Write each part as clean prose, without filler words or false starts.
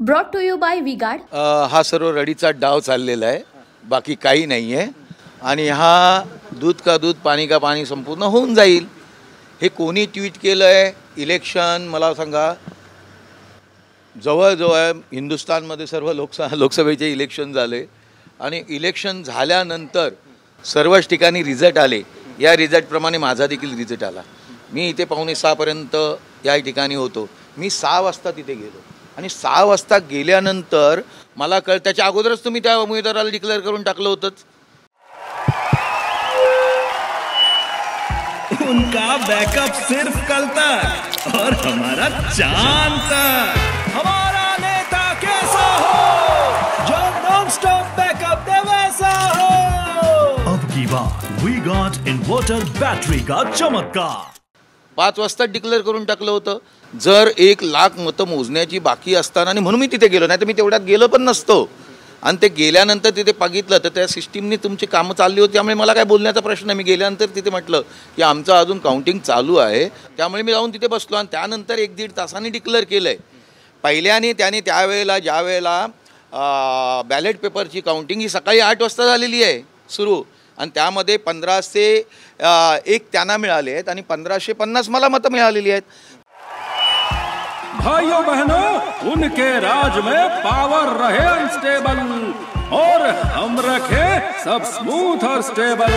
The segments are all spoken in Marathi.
Brought to you by V Guard. हा सर्व रडीचा डाव चाललेला आहे, बाकी काही नाही आहे आणि हा दूध का दूध पाणी का पाणी संपूर्ण होऊन जाईल। हे कोणी ट्विट केलं आहे? इलेक्शन मला सांगा, जवळजवळ हिंदुस्थानमध्ये सर्व लोकसभेचे इलेक्शन झाले आणि इलेक्शन झाल्यानंतर सर्वच ठिकाणी रिझल्ट आले। या रिझल्टप्रमाणे माझा देखील रिझल्ट आला। मी इथे 5:45 पर्यंत या ठिकाणी होतो। मी 6 वाजता तिथे गेलो आणि 6 वाजता गेल्यानंतर मला त्याच्या अगोदरच तुम्ही त्या उमेदवाराला डिक्लेअर करून टाकलं होतंच। उनका बैकअप सिर्फ कल तक और हमारा चांद तक। हमारा नेता कैसा हो जो नॉन स्टॉप बैकअप दे वैसा हो। अब की बात वी गॉट इन्वर्टर बैटरी का चमत्कार। 5 वाजता डिक्लेअर करून टाकलं होतं। जर 1 लाख मतं मोजण्याची बाकी असताना आणि म्हणून मी तिथे गेलो, नाही तर मी तेवढ्यात गेलो पण नसतो। आणि ते गेल्यानंतर तिथे बघितलं तर त्या सिस्टीमने तुमची कामं चालली होती, त्यामुळे मला काय बोलण्याचा प्रश्न नाही। मी गेल्यानंतर तिथे म्हटलं की आमचं अजून काउंटिंग चालू आहे, त्यामुळे मी जाऊन तिथे बसलो आणि त्यानंतर 1-1.5 तासांनी डिक्लेअर केलं आहे। पहिल्याने त्याने त्यावेळेला ज्यावेळेला बॅलेट पेपरची काउंटिंग ही सकाळी 8 वाजता झालेली आहे सुरू, आणि त्यामध्ये 1501 त्यांना मिळाले आहेत आणि 1550 मला मतं मिळालेली आहेत। भाइयों बहनों, उनके राज में पावर रहे अनस्टेबल और हम रखे सब स्मूथ और स्टेबल।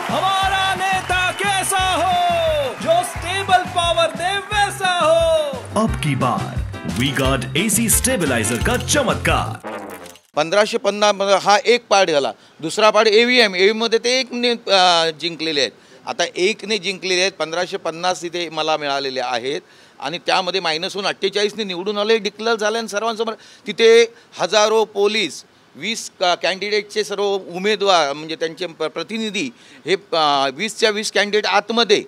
हमारा नेता कैसा हो जो स्टेबल पावर दे वैसा हो। अब की बार वी गॉट एसी स्टेबलाइजर का चमत्कार। 1550 हा एक पार्ट झाला। दुसरा पार्ट EVM मध्ये ते 1ने जिंकलेले आहेत। आता 1ने जिंकलेले आहेत, 1550 तिथे मला मिळालेले आहेत आणि त्यामध्ये -1 48ने निवडून आले, डिक्लेअर झाले आणि सर्वांसमोर तिथे हजारो पोलीस, 20 कॅन्डिडेटचे सर्व उमेदवार म्हणजे त्यांचे प्रतिनिधी हे 20च्या 20 कॅन्डिडेट आतमध्ये,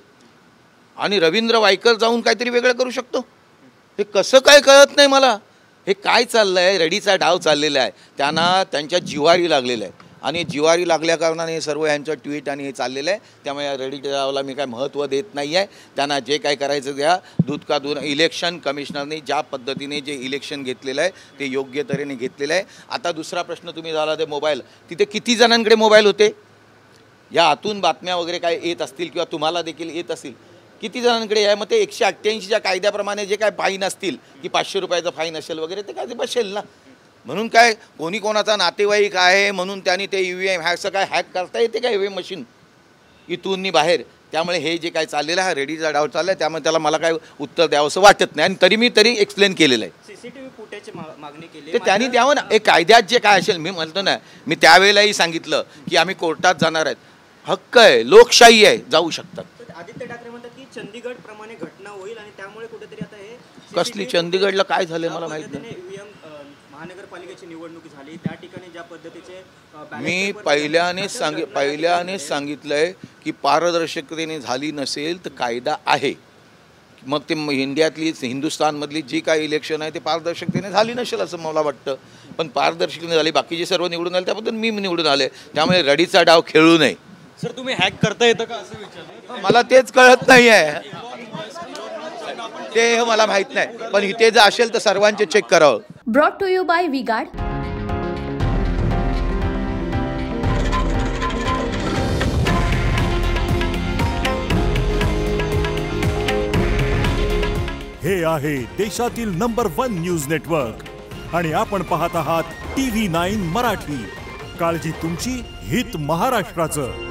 आणि रवींद्र वायकर जाऊन काहीतरी वेगळं करू शकतो। हे कसं काय कळत नाही मला। हे काय चाललं आहे? रडीचा डाव चाललेला आहे। त्यांना त्यांच्या जिवारी लागलेलं आहे आणि जिवारी लागल्या कारणाने हे सर्व यांचं ट्विट आणि हे चाललेलं आहे। त्यामुळे या रडीच्या डावाला मी काय महत्त्व देत नाही आहे। त्यांना जे काय करायचं द्या। दूध का दूध इलेक्शन कमिशनरने ज्या पद्धतीने जे इलेक्शन घेतलेलं आहे ते योग्य तऱ्हेने घेतलेलं आहे। आता दुसरा प्रश्न तुम्ही झाला ते मोबाईल, तिथे किती जणांकडे मोबाईल होते? या आतून बातम्या वगैरे काय येत असतील किंवा तुम्हाला देखील येत असतील, किती जणांकडे आहे? मग ते 188च्या कायद्याप्रमाणे जे काय फाईन असतील की 500 रुपयाचा फाईन असेल वगैरे ते काय ते बसेल ना। म्हणून काय कोणी कोणाचा नातेवाईक आहे म्हणून त्यांनी ते EVM असं काय हॅक करता येते का EVM मशीन इथून बाहेर? त्यामुळे हे जे काय चाललेलं आहे रेडीचा डाव चालला आहे, त्यामुळे त्याला मला काय उत्तर द्यावंसं वाटत नाही आणि तरी एक्सप्लेन केलेलं आहे। सीसीटीव्ही फुटेजची मागणी केली ते त्यांनी द्यावं ना। एक कायद्यात जे काय असेल, मी म्हणतो ना, मी त्यावेळेलाही सांगितलं की आम्ही कोर्टात जाणार आहेत, हक्क आहे, लोकशाही आहे, जाऊ शकतात। आदित्य ठाकरे म्हणतात की चंदीगड प्रमाणे घटना होईल आणि त्यामुळे कुठेतरी आता हे कसली चंदीगडला काय झाले मला माहित नाही। महानगरपालिकेची निवडणूक झाली त्या ठिकाणी ज्या पद्धतीचे मी पहिल्यानेच सांगितलंय की पारदर्शकतेने झाली नसेल तर कायदा आहे। मग ते इंडियातली हिंदुस्थानमधली जी काही इलेक्शन आहे ते पारदर्शकतेने झाली नसेल असं मला वाटतं, पण पारदर्शकतेने झाली। बाकीचे सर्व निवडून आले त्याबद्दल मी निवडून आले, त्यामुळे रडीचा डाव खेळू नये। सर तुम्ही हॅक करता येतं का असं विचारलं? मला तेच कळत नाही आहे, ते मला माहित नाही, पण इथे जर असेल तर सर्वांचे चेक करावं। Brought to you by V Guard. हे आहे देशातील नंबर 1 न्यूज नेटवर्क आणि आपण पाहत आहात TV9 मराठी। काळजी तुमची, हित महाराष्ट्राचं।